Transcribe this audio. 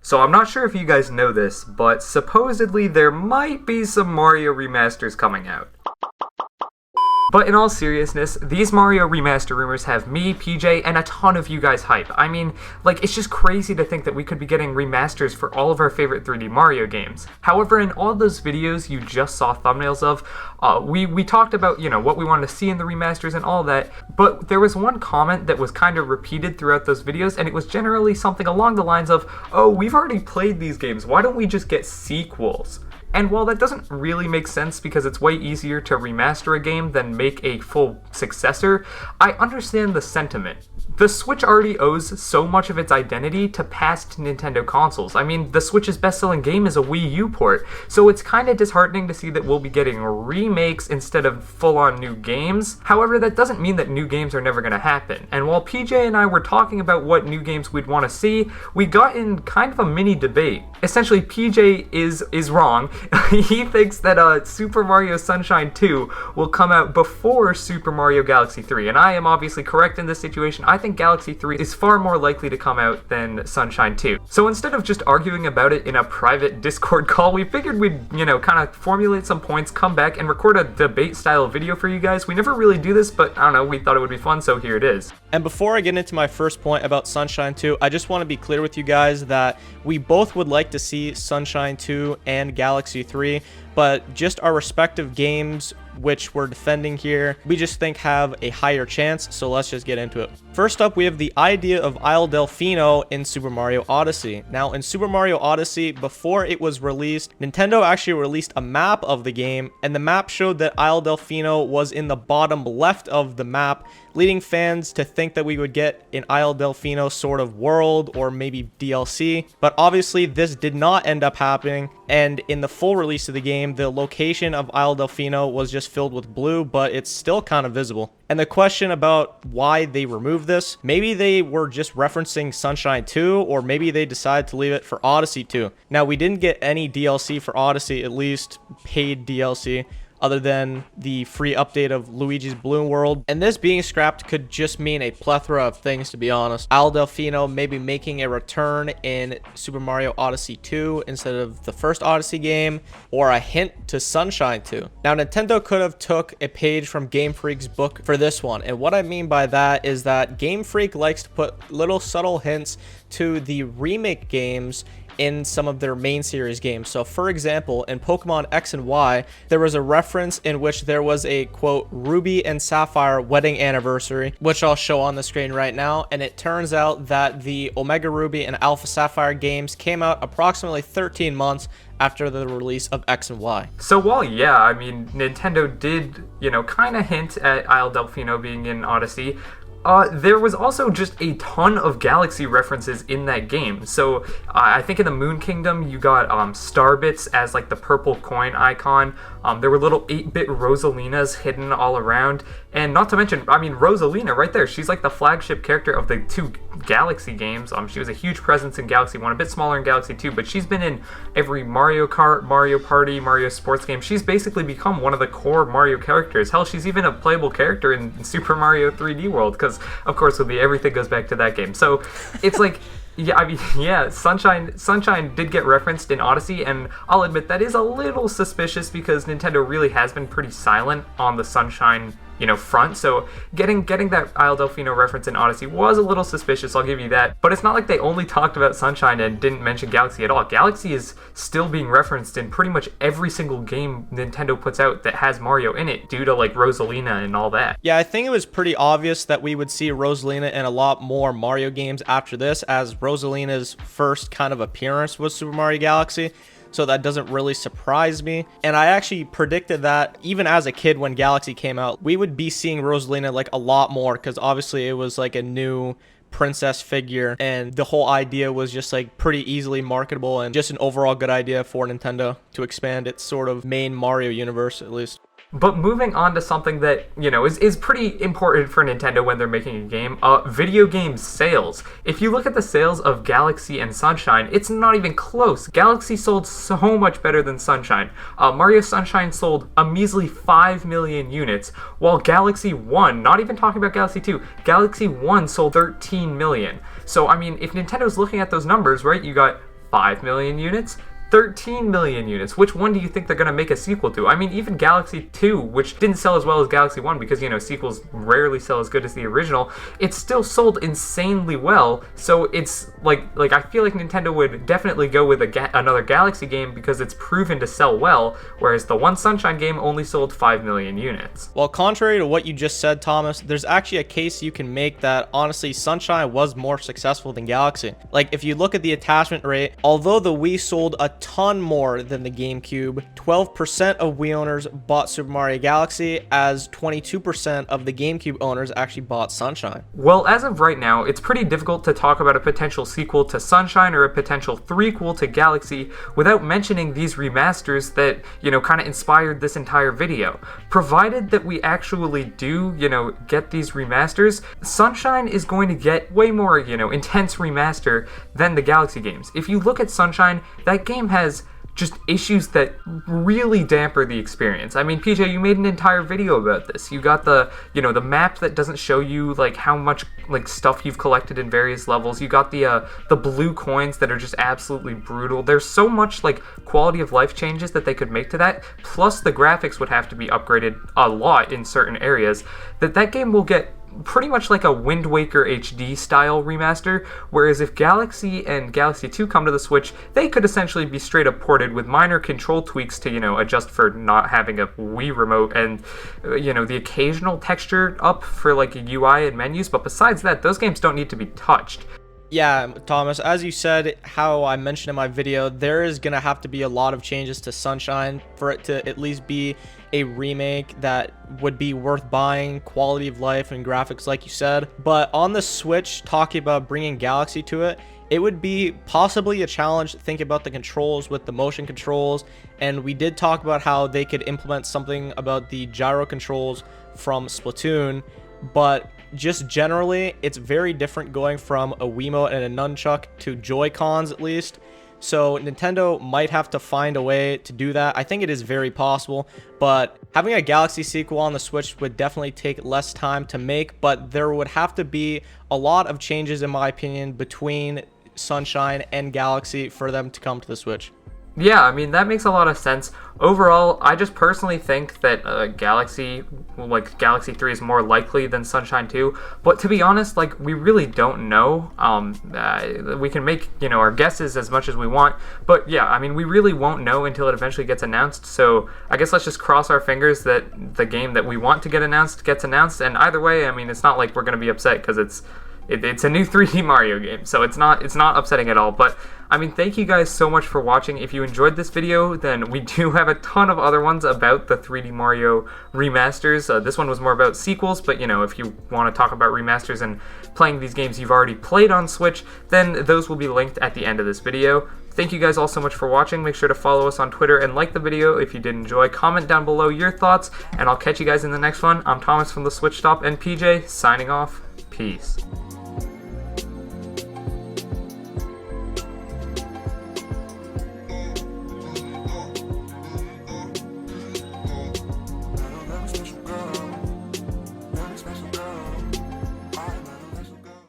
So I'm not sure if you guys know this, but supposedly there might be some Mario remasters coming out. But in all seriousness, these Mario remaster rumors have me, PJ, and a ton of you guys hype. I mean, like, it's just crazy to think that we could be getting remasters for all of our favorite 3D Mario games. However, in all those videos you just saw thumbnails of, we talked about, you know, what we wanted to see in the remasters and all that, but there was one comment that was kind of repeated throughout those videos, and it was generally something along the lines of, oh, we've already played these games, why don't we just get sequels? And while that doesn't really make sense because it's way easier to remaster a game than make a full successor, I understand the sentiment. The Switch already owes so much of its identity to past Nintendo consoles. I mean, the Switch's best-selling game is a Wii U port, so it's kind of disheartening to see that we'll be getting remakes instead of full-on new games. However, that doesn't mean that new games are never going to happen. And while PJ and I were talking about what new games we'd want to see, we got in kind of a mini debate. Essentially, PJ is wrong. He thinks that Super Mario Sunshine 2 will come out before Super Mario Galaxy 3, and I am obviously correct in this situation. I think Galaxy 3 is far more likely to come out than Sunshine 2. So instead of just arguing about it in a private Discord call, we figured we'd, you know, kind of formulate some points, come back, and record a debate-style video for you guys. We never really do this, but I don't know, we thought it would be fun, so here it is. And before I get into my first point about Sunshine 2, I just want to be clear with you guys that we both would like to see Sunshine 2 and Galaxy 3, but just our respective games which we're defending here, we just think have a higher chance, so let's just get into it. First up, we have the idea of Isle Delfino in Super Mario Odyssey. Now, in Super Mario Odyssey, before it was released, Nintendo actually released a map of the game, and the map showed that Isle Delfino was in the bottom left of the map, leading fans to think that we would get an Isle Delfino sort of world or maybe DLC, but obviously this did not end up happening, and in the full release of the game, the location of Isle Delfino was just filled with blue, but it's still kind of visible. And the question about why they removed this, maybe they were just referencing Sunshine 2, or maybe they decided to leave it for Odyssey 2. Now, we didn't get any DLC for Odyssey, at least paid DLC, other than the free update of Luigi's Balloon World, and this being scrapped could just mean a plethora of things, to be honest. Isle Delfino maybe making a return in Super Mario Odyssey 2 instead of the first Odyssey game, or a hint to Sunshine 2. Now, Nintendo could have took a page from Game Freak's book for this one, and what I mean by that is that Game Freak likes to put little subtle hints to the remake games in some of their main series games. So for example, in Pokemon X and Y, there was a reference in which there was a quote Ruby and Sapphire wedding anniversary, which I'll show on the screen right now, and it turns out that the Omega Ruby and Alpha Sapphire games came out approximately 13 months after the release of X and Y. So while, yeah, I mean, Nintendo did, you know, kind of hint at Isle Delfino being in Odyssey, there was also just a ton of Galaxy references in that game. So I think in the Moon Kingdom, you got Starbits as like the purple coin icon. There were little 8-bit Rosalinas hidden all around. And not to mention, I mean, Rosalina right there. She's like the flagship character of the two Galaxy games. She was a huge presence in Galaxy 1, a bit smaller in Galaxy 2, but she's been in every Mario Kart, Mario Party, Mario Sports game. She's basically become one of the core Mario characters. Hell, she's even a playable character in Super Mario 3D World, because of course everything goes back to that game. So it's like, yeah, I mean, yeah, Sunshine did get referenced in Odyssey, and I'll admit that is a little suspicious because Nintendo really has been pretty silent on the Sunshine, you know, front. So getting that Isle Delfino reference in Odyssey was a little suspicious, I'll give you that. But it's not like they only talked about Sunshine and didn't mention Galaxy at all. Galaxy is still being referenced in pretty much every single game Nintendo puts out that has Mario in it, due to like Rosalina and all that. Yeah, I think it was pretty obvious that we would see Rosalina in a lot more Mario games after this, as Rosalina's first kind of appearance was Super Mario Galaxy. So that doesn't really surprise me. And I actually predicted that even as a kid when Galaxy came out, we would be seeing Rosalina like a lot more, because obviously it was like a new princess figure, and the whole idea was just like pretty easily marketable and just an overall good idea for Nintendo to expand its sort of main Mario universe, at least. But moving on to something that, you know, is pretty important for Nintendo when they're making a game, video game sales. If you look at the sales of Galaxy and Sunshine, it's not even close. Galaxy sold so much better than Sunshine. Mario Sunshine sold a measly 5 million units, while Galaxy 1, not even talking about Galaxy 2, Galaxy 1 sold 13 million. So, I mean, if Nintendo's looking at those numbers, right, you got 5 million units? 13 million units. Which one do you think they're going to make a sequel to? I mean, even Galaxy 2, which didn't sell as well as Galaxy 1 because, you know, sequels rarely sell as good as the original, it still sold insanely well. So it's like I feel like Nintendo would definitely go with another Galaxy game because it's proven to sell well, whereas the one Sunshine game only sold 5 million units. Well, contrary to what you just said, Thomas, there's actually a case you can make that honestly Sunshine was more successful than Galaxy. Like, if you look at the attachment rate, although the Wii sold a ton more than the GameCube, 12% of Wii owners bought Super Mario Galaxy, as 22% of the GameCube owners actually bought Sunshine. Well, as of right now, it's pretty difficult to talk about a potential sequel to Sunshine or a potential threequel to Galaxy without mentioning these remasters that, you know, kind of inspired this entire video. Provided that we actually do, you know, get these remasters, Sunshine is going to get way more, you know, intense remaster than the Galaxy games. If you look at Sunshine, that game has just issues that really damper the experience. I mean, PJ, you made an entire video about this. You got the, you know, the map that doesn't show you like how much like stuff you've collected in various levels. You got the blue coins that are just absolutely brutal. There's so much like quality of life changes that they could make to that. Plus the graphics would have to be upgraded a lot in certain areas. That game will get pretty much like a Wind Waker HD style remaster, whereas if Galaxy and Galaxy 2 come to the Switch, they could essentially be straight up ported with minor control tweaks to, you know, adjust for not having a Wii remote and, you know, the occasional texture up for like a UI and menus, but besides that, those games don't need to be touched. Yeah, Thomas, as you said, how I mentioned in my video, there is going to have to be a lot of changes to Sunshine for it to at least be a remake that would be worth buying, quality of life and graphics like you said. But on the Switch, talking about bringing Galaxy to it, it would be possibly a challenge to think about the controls with the motion controls. And we did talk about how they could implement something about the gyro controls from Splatoon, but just generally, it's very different going from a Wiimote and a nunchuck to Joy-Cons at least. So Nintendo might have to find a way to do that. I think it is very possible, but having a Galaxy sequel on the Switch would definitely take less time to make, but there would have to be a lot of changes, in my opinion, between Sunshine and Galaxy for them to come to the Switch. Yeah, I mean, that makes a lot of sense. Overall, I just personally think that Galaxy 3 is more likely than Sunshine 2. But to be honest, like, we really don't know. We can make, you know, our guesses as much as we want. But yeah, I mean, we really won't know until it eventually gets announced. So I guess let's just cross our fingers that the game that we want to get announced gets announced. And either way, I mean, it's not like we're going to be upset because it's a new 3D Mario game, so it's not upsetting at all. But I mean, thank you guys so much for watching. If you enjoyed this video, then we do have a ton of other ones about the 3D Mario remasters. This one was more about sequels, but you know, if you want to talk about remasters and playing these games you've already played on Switch, then those will be linked at the end of this video. Thank you guys all so much for watching. Make sure to follow us on Twitter and like the video if you did enjoy. Comment down below your thoughts, and I'll catch you guys in the next one. I'm Thomas from the Switch Stop, and PJ signing off. Peace.